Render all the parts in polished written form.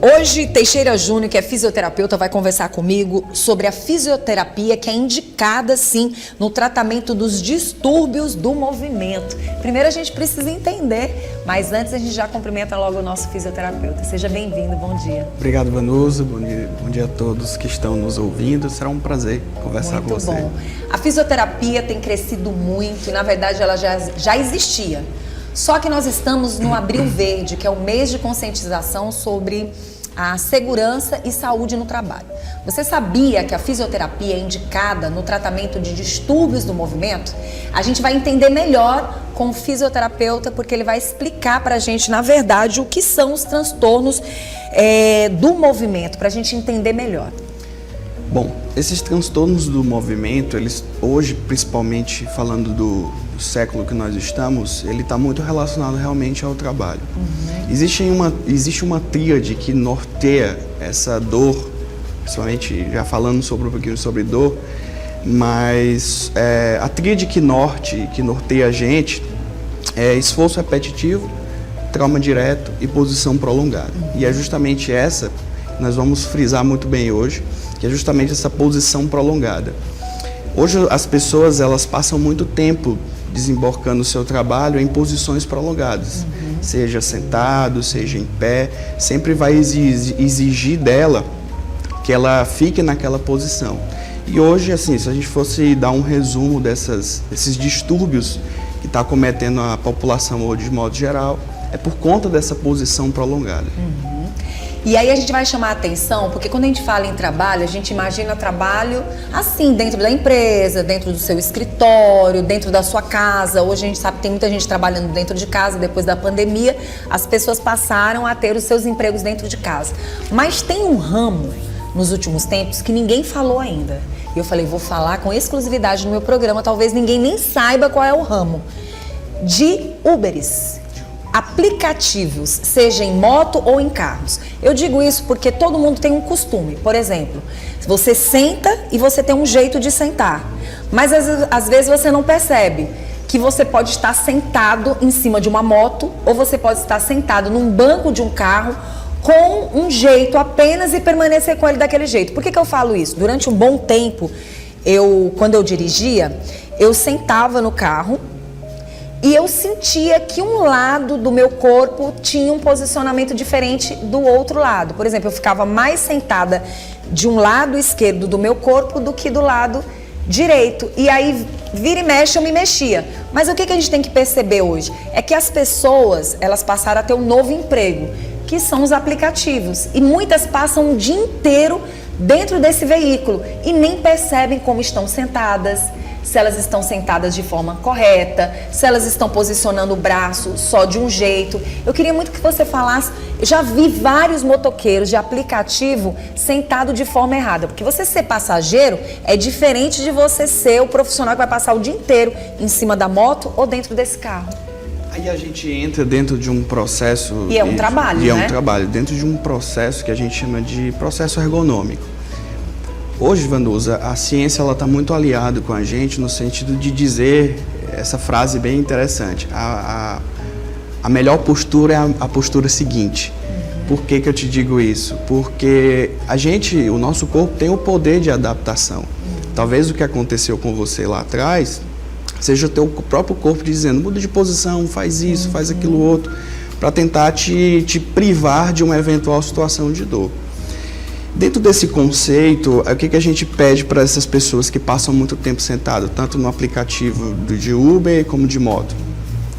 Hoje, Teixeira Júnior, que é fisioterapeuta, vai conversar comigo sobre a fisioterapia que é indicada, sim, no tratamento dos distúrbios do movimento. Primeiro a gente precisa entender, mas antes a gente já cumprimenta logo o nosso fisioterapeuta. Seja bem-vindo, bom dia. Obrigado, Vanusa, bom dia a todos que estão nos ouvindo. Será um prazer conversar com você. Muito bom. A fisioterapia tem crescido muito e, na verdade, ela já existia. Só que nós estamos no Abril Verde, que é o mês de conscientização sobre a segurança e saúde no trabalho. Você sabia que a fisioterapia é indicada no tratamento de distúrbios do movimento? A gente vai entender melhor com o fisioterapeuta, porque ele vai explicar pra gente, na verdade, o que são os transtornos do movimento, pra gente entender melhor. Bom, esses transtornos do movimento, eles hoje, principalmente falando do século que nós estamos, ele está muito relacionado realmente ao trabalho. Existe uma tríade que norteia essa dor, principalmente já falando um pouquinho sobre dor, mas a tríade que norteia a gente é esforço repetitivo, trauma direto e posição prolongada. E é justamente essa que nós vamos frisar muito bem hoje, que é justamente essa posição prolongada. Hoje as pessoas elas passam muito tempo desembarcando o seu trabalho em posições prolongadas, seja sentado, seja em pé, sempre vai exigir dela que ela fique naquela posição. E hoje, assim, se a gente fosse dar um resumo desses distúrbios que está acometendo a população hoje de modo geral, é por conta dessa posição prolongada. E aí a gente vai chamar a atenção, porque quando a gente fala em trabalho, a gente imagina trabalho assim, dentro da empresa, dentro do seu escritório, dentro da sua casa. Hoje a gente sabe que tem muita gente trabalhando dentro de casa, depois da pandemia, as pessoas passaram a ter os seus empregos dentro de casa. Mas tem um ramo, nos últimos tempos, que ninguém falou ainda. E eu falei, vou falar com exclusividade no meu programa, talvez ninguém nem saiba qual é o ramo. De Uberes. Aplicativos, seja em moto ou em carros. Eu digo isso porque todo mundo tem um costume. Por exemplo, você senta e você tem um jeito de sentar. Mas às vezes você não percebe que você pode estar sentado em cima de uma moto ou você pode estar sentado num banco de um carro com um jeito apenas e permanecer com ele daquele jeito. Por que eu falo isso? Durante um bom tempo, quando eu dirigia, eu sentava no carro e eu sentia que um lado do meu corpo tinha um posicionamento diferente do outro lado. Por exemplo, eu ficava mais sentada de um lado esquerdo do meu corpo do que do lado direito. E aí, vira e mexe, eu me mexia. Mas o que a gente tem que perceber hoje? É que as pessoas, elas passaram a ter um novo emprego, que são os aplicativos. E muitas passam o dia inteiro dentro desse veículo e nem percebem como estão sentadas, se elas estão sentadas de forma correta, se elas estão posicionando o braço só de um jeito. Eu queria muito que você falasse, eu já vi vários motoqueiros de aplicativo sentado de forma errada, porque você ser passageiro é diferente de você ser o profissional que vai passar o dia inteiro em cima da moto ou dentro desse carro. Aí a gente entra dentro de um processo... E é um trabalho, né? E é um trabalho, dentro de um processo que a gente chama de processo ergonômico. Hoje, Vanusa, a ciência está muito aliada com a gente no sentido de dizer essa frase bem interessante. A melhor postura é a postura seguinte. Por que eu te digo isso? Porque o nosso corpo tem o poder de adaptação. Talvez o que aconteceu com você lá atrás seja o teu próprio corpo dizendo, muda de posição, faz isso, faz aquilo outro, para tentar te privar de uma eventual situação de dor. Dentro desse conceito, o que a gente pede para essas pessoas que passam muito tempo sentadas, tanto no aplicativo de Uber como de moto?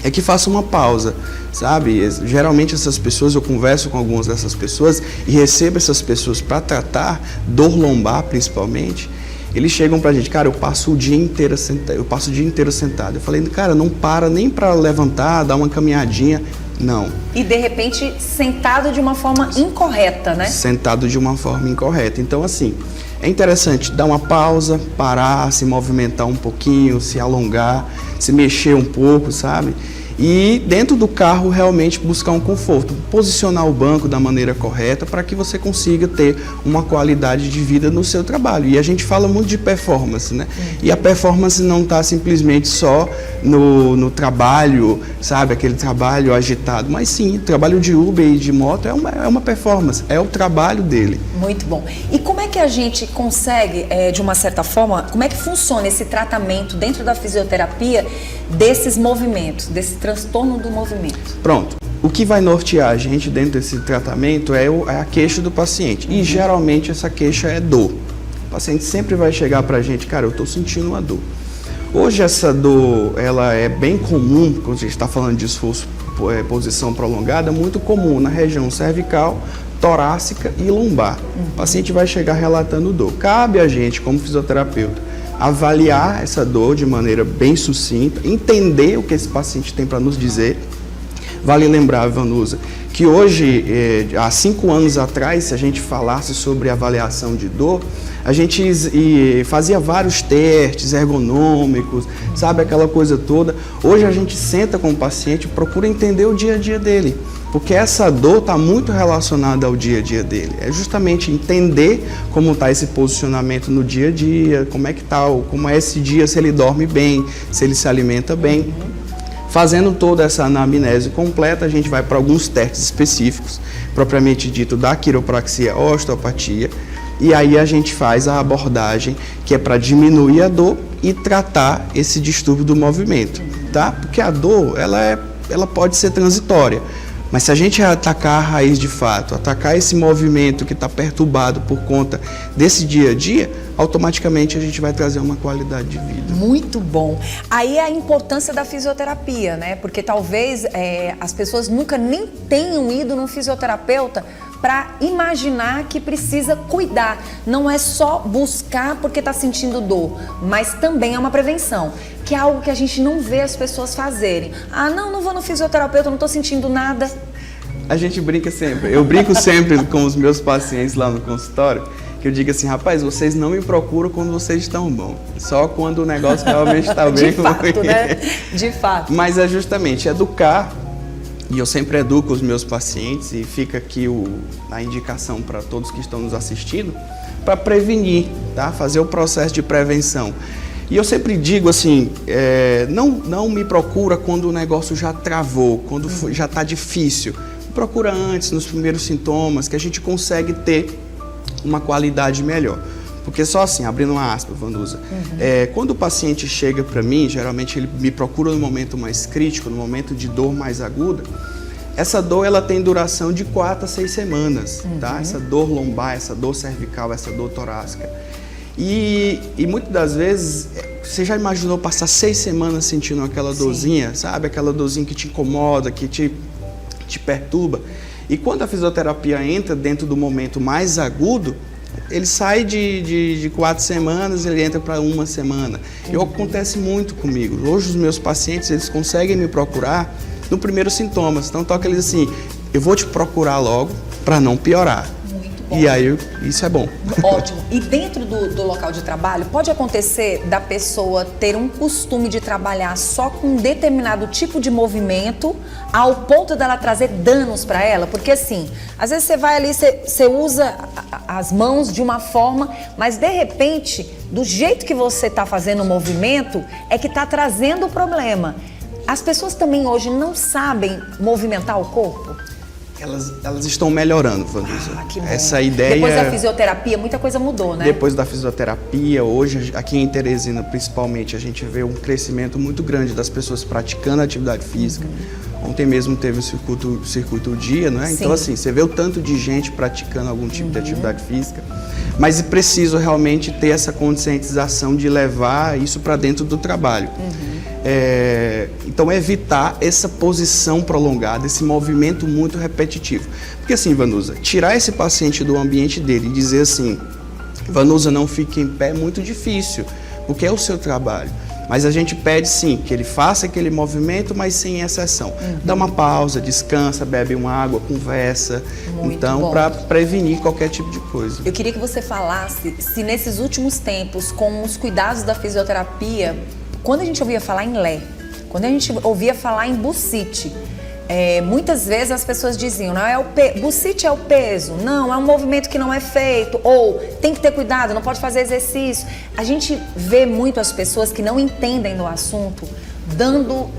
É que façam uma pausa, sabe? Geralmente essas pessoas, eu converso com algumas dessas pessoas e recebo essas pessoas para tratar dor lombar principalmente. Eles chegam pra gente, cara, eu passo o dia inteiro sentado. Eu falei, cara, não para nem para levantar, dar uma caminhadinha. Não. E de repente sentado de uma forma incorreta, né? Sentado de uma forma incorreta. Então, assim, é interessante dar uma pausa, parar, se movimentar um pouquinho, se alongar, se mexer um pouco, sabe? E dentro do carro realmente buscar um conforto, posicionar o banco da maneira correta para que você consiga ter uma qualidade de vida no seu trabalho. E a gente fala muito de performance, né? E a performance não está simplesmente só no trabalho, sabe? Aquele trabalho agitado, mas sim, o trabalho de Uber e de moto é uma performance, é o trabalho dele. Muito bom. E como é que a gente consegue, de uma certa forma, como é que funciona esse tratamento dentro da fisioterapia desses movimentos, desse transtorno do movimento? Pronto. O que vai nortear a gente dentro desse tratamento é a queixa do paciente. E geralmente essa queixa é dor. O paciente sempre vai chegar pra gente, cara, eu tô sentindo uma dor. Hoje essa dor, ela é bem comum, quando a gente está falando de esforço, posição prolongada, muito comum na região cervical, torácica e lombar. O paciente vai chegar relatando dor. Cabe a gente, como fisioterapeuta, avaliar essa dor de maneira bem sucinta, entender o que esse paciente tem para nos dizer. Vale lembrar, Vanusa, que hoje, há 5 anos atrás, se a gente falasse sobre avaliação de dor, a gente fazia vários testes ergonômicos, sabe, aquela coisa toda. Hoje a gente senta com o paciente e procura entender o dia a dia dele, porque essa dor está muito relacionada ao dia a dia dele. É justamente entender como está esse posicionamento no dia a dia, como é que está, como é esse dia, se ele dorme bem, se ele se alimenta bem. Fazendo toda essa anamnese completa, a gente vai para alguns testes específicos, propriamente dito da quiropraxia ou osteopatia, e aí a gente faz a abordagem que é para diminuir a dor e tratar esse distúrbio do movimento, tá? Porque a dor, ela pode ser transitória, mas se a gente atacar a raiz de fato, atacar esse movimento que está perturbado por conta desse dia a dia, automaticamente a gente vai trazer uma qualidade de vida. Muito bom. Aí é a importância da fisioterapia, né? Porque talvez as pessoas nunca nem tenham ido num fisioterapeuta para imaginar que precisa cuidar. Não é só buscar porque está sentindo dor, mas também é uma prevenção, que é algo que a gente não vê as pessoas fazerem. Ah, não vou no fisioterapeuta, não estou sentindo nada. A gente brinca sempre, eu brinco sempre com os meus pacientes lá no consultório, que eu digo assim, rapaz, vocês não me procuram quando vocês estão bom, só quando o negócio realmente está bem. De fato, né? De fato. Mas é justamente educar, e eu sempre educo os meus pacientes, e fica aqui a indicação para todos que estão nos assistindo, para prevenir, tá? Fazer o processo de prevenção. E eu sempre digo assim, não me procura quando o negócio já travou, quando já está difícil. Procura antes, nos primeiros sintomas, que a gente consegue ter uma qualidade melhor. Porque só assim, abrindo uma aspa, Vanusa, quando o paciente chega para mim, geralmente ele me procura no momento mais crítico, no momento de dor mais aguda, essa dor ela tem duração de 4 a 6 semanas, tá? Essa dor lombar, essa dor cervical, essa dor torácica. E muitas das vezes, você já imaginou passar 6 semanas sentindo aquela dorzinha, sabe? Aquela dorzinha que te incomoda, que te perturba. E quando a fisioterapia entra dentro do momento mais agudo, ele sai de 4 semanas, ele entra para 1 semana. E acontece muito comigo. Hoje os meus pacientes, eles conseguem me procurar no primeiro sintomas. Então toca eles assim, eu vou te procurar logo para não piorar. E aí, isso é bom. Ótimo. E dentro do local de trabalho, pode acontecer da pessoa ter um costume de trabalhar só com um determinado tipo de movimento, ao ponto dela trazer danos para ela? Porque assim, às vezes você vai ali, você usa as mãos de uma forma, mas de repente, do jeito que você está fazendo o movimento, é que está trazendo o problema. As pessoas também hoje não sabem movimentar o corpo? Elas estão melhorando, Vanusa. Que bom. Essa ideia... Depois da fisioterapia, muita coisa mudou, né? Depois da fisioterapia, hoje, aqui em Teresina, principalmente, a gente vê um crescimento muito grande das pessoas praticando atividade física. Ontem mesmo teve o circuito dia, né? Sim. Então, assim, você vê o tanto de gente praticando algum tipo de atividade física. Mas é preciso realmente ter essa conscientização de levar isso para dentro do trabalho. Então, evitar essa posição prolongada, esse movimento muito repetitivo. Porque assim, Vanusa, tirar esse paciente do ambiente dele e dizer assim, Vanusa, não fique em pé, é muito difícil, porque é o seu trabalho. Mas a gente pede sim, que ele faça aquele movimento, mas sem exceção. Dá uma pausa, descansa, bebe uma água, conversa. Muito então, para prevenir qualquer tipo de coisa. Eu queria que você falasse se nesses últimos tempos, com os cuidados da fisioterapia, quando a gente ouvia falar em Lé, Quando a gente ouvia falar em bursite, muitas vezes as pessoas diziam, não é bursite é o peso, não, é um movimento que não é feito, ou tem que ter cuidado, não pode fazer exercício. A gente vê muito as pessoas que não entendem do assunto dando,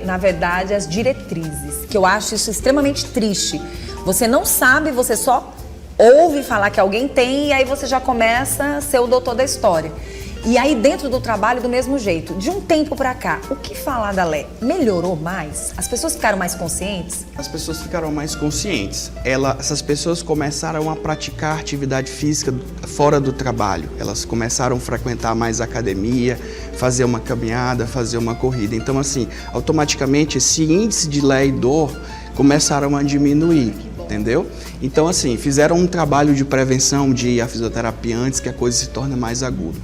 na verdade, as diretrizes, que eu acho isso extremamente triste. Você não sabe, você só ouve falar que alguém tem e aí você já começa a ser o doutor da história. E aí dentro do trabalho do mesmo jeito. De um tempo pra cá, o que falar da Lé? Melhorou mais? As pessoas ficaram mais conscientes? As pessoas ficaram mais conscientes. Essas pessoas começaram a praticar atividade física fora do trabalho. Elas começaram a frequentar mais a academia, fazer uma caminhada, fazer uma corrida. Então, assim, automaticamente esse índice de Lé e dor começaram a diminuir. Entendeu? Então, assim, fizeram um trabalho de prevenção de ir à fisioterapia antes que a coisa se torne mais aguda.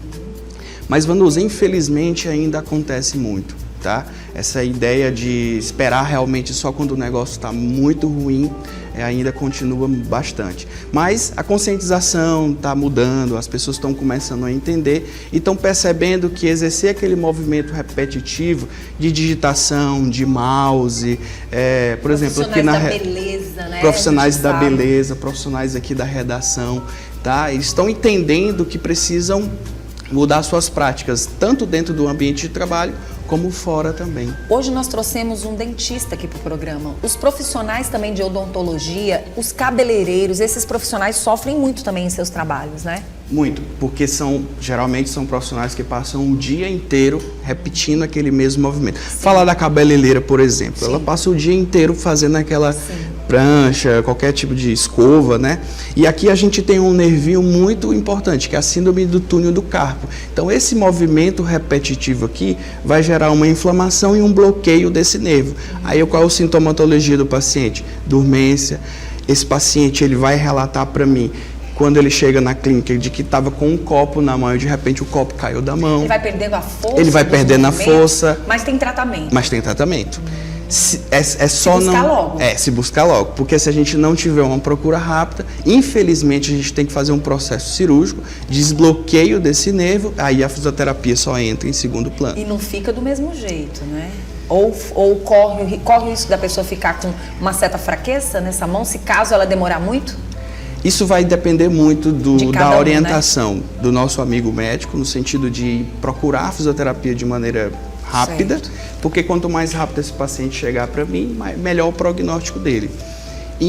Mas, Vanusa, infelizmente ainda acontece muito, tá? Essa ideia de esperar realmente só quando o negócio está muito ruim ainda continua bastante. Mas a conscientização está mudando, as pessoas estão começando a entender e estão percebendo que exercer aquele movimento repetitivo de digitação, de mouse, por exemplo, aqui na beleza, né? Profissionais da beleza, profissionais aqui da redação, tá? Eles estão entendendo que precisam mudar suas práticas, tanto dentro do ambiente de trabalho, como fora também. Hoje nós trouxemos um dentista aqui para o programa. Os profissionais também de odontologia, os cabeleireiros, esses profissionais sofrem muito também em seus trabalhos, né? Muito, porque geralmente são profissionais que passam o dia inteiro repetindo aquele mesmo movimento. Sim. Falar da cabeleireira, por exemplo, sim, ela passa o dia inteiro fazendo aquela prancha, qualquer tipo de escova, né? E aqui a gente tem um nervinho muito importante, que é a síndrome do túnel do carpo. Então esse movimento repetitivo aqui vai gerar uma inflamação e um bloqueio desse nervo. Aí qual é a sintomatologia do paciente? Dormência. Esse paciente ele vai relatar para mim quando ele chega na clínica de que estava com um copo na mão e de repente o copo caiu da mão. Ele vai perdendo a força. Ele vai perdendo a força. Mas tem tratamento. Mas tem tratamento. Se buscar logo. Porque se a gente não tiver uma procura rápida, infelizmente a gente tem que fazer um processo cirúrgico, desbloqueio desse nervo, aí a fisioterapia só entra em segundo plano. E não fica do mesmo jeito, né? Ou corre o risco da pessoa ficar com uma certa fraqueza nessa mão, se caso ela demorar muito? Isso vai depender muito da orientação, né, do nosso amigo médico, no sentido de procurar a fisioterapia de maneira rápida, certo, porque quanto mais rápido esse paciente chegar para mim, melhor o prognóstico dele.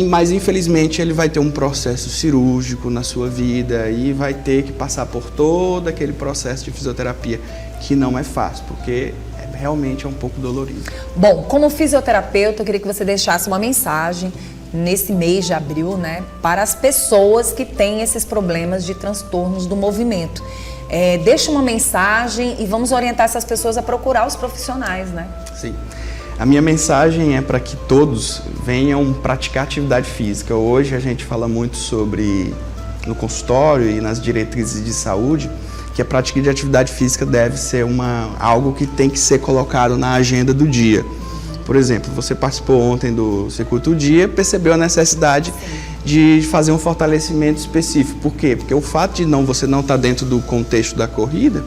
Mas infelizmente ele vai ter um processo cirúrgico na sua vida e vai ter que passar por todo aquele processo de fisioterapia, que não é fácil, porque realmente é um pouco dolorido. Bom, como fisioterapeuta, eu queria que você deixasse uma mensagem nesse mês de abril, né, para as pessoas que têm esses problemas de transtornos do movimento. Deixa uma mensagem e vamos orientar essas pessoas a procurar os profissionais, né? Sim. A minha mensagem é para que todos venham praticar atividade física. Hoje a gente fala muito sobre, no consultório e nas diretrizes de saúde, que a prática de atividade física deve ser algo que tem que ser colocado na agenda do dia. Por exemplo, você participou ontem do Circuito Dia, percebeu a necessidade de fazer um fortalecimento específico. Por quê? Porque o fato de você não estar dentro do contexto da corrida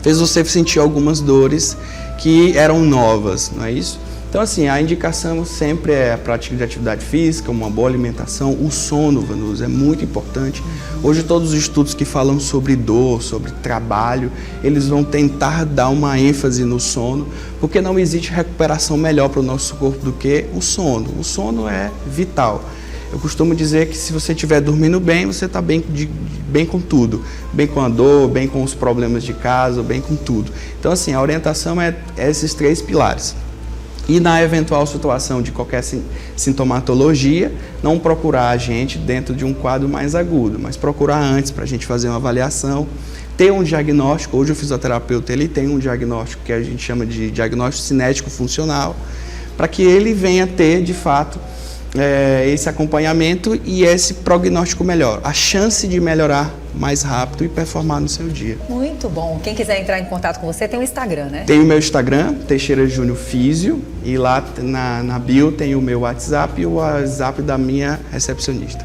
fez você sentir algumas dores que eram novas, não é isso? Então, assim, a indicação sempre é a prática de atividade física, uma boa alimentação, o sono, Vanusa, é muito importante. Hoje, todos os estudos que falam sobre dor, sobre trabalho, eles vão tentar dar uma ênfase no sono, porque não existe recuperação melhor para o nosso corpo do que o sono. O sono é vital. Eu costumo dizer que se você estiver dormindo bem, você está bem com tudo. Bem com a dor, bem com os problemas de casa, bem com tudo. Então, assim, a orientação é esses 3 pilares. E na eventual situação de qualquer sintomatologia, não procurar a gente dentro de um quadro mais agudo, mas procurar antes para a gente fazer uma avaliação, ter um diagnóstico. Hoje o fisioterapeuta ele tem um diagnóstico que a gente chama de diagnóstico cinético funcional, para que ele venha ter, de fato, esse acompanhamento e esse prognóstico melhor, a chance de melhorar mais rápido e performar no seu dia. Muito bom. Quem quiser entrar em contato com você, tem o Instagram, né? Tem o meu Instagram, Teixeira Júnior Físio, e lá na bio tem o meu WhatsApp e o WhatsApp da minha recepcionista.